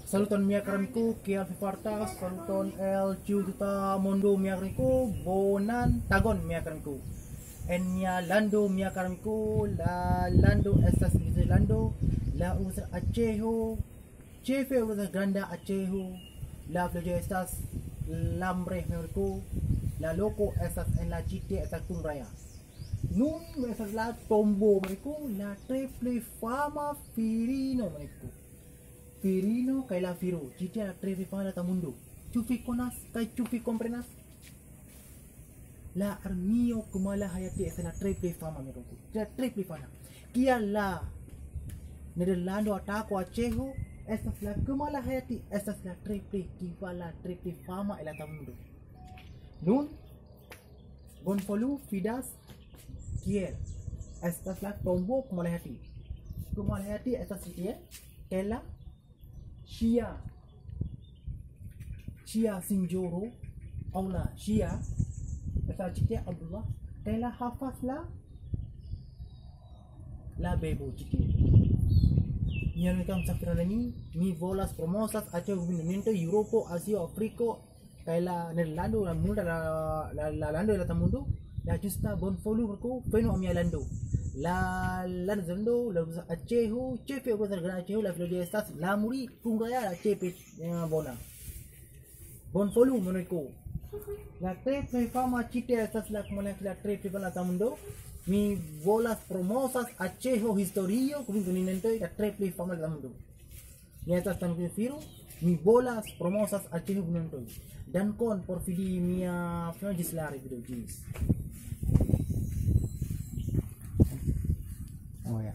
Saluton mia karamiku, Kial Fifartas, saluton el Ciututa Mondo mia karamiku, Bonan Tagon mia karamiku. En mia lando mia karamiku, la lando estas New lando, la usa Aceho, chefe usa granda Aceho, la flojo estas Lambre mia karamiku, la loco estas en la chite estas Tungraya. Nun estas la tombo mereka, la triple fama Firino mereka. Firino kai la Firo, chite la triple fama la tamundo. Chufi konas kai chufi comprenas. La armio kumala hayati es la triple fama mereka. La triple fama. Kia la Nederlando ataco a Chejo, estas la kumala hayati, estas la triple fama el tamundo. Nun bonfolu fidas kiel estas la tombo kumalahati estas sitie kela Shia Sinjoro aula Shia estas sitie Abdullah kela hafaz la bebo sitie Nian kam sakranani mi volas promosas ace movimiento Europo Asia Afriko kela Nederlando la mundo la lando la tamundo la justa bon follow berko feno amia lando la lando la Aceho chefe ko gran Aceho la flojo estas la muri Tungraya la chefe bona bon follow moneko la triple fama chite estas la como la triple fama tamundo mi volas promosas Aceho historio como ninento la triple fama tamundo ni estas tan firo mi volas promosas Aceho ninento dan kon por fidi mia frangislari video jeans. Oh ya.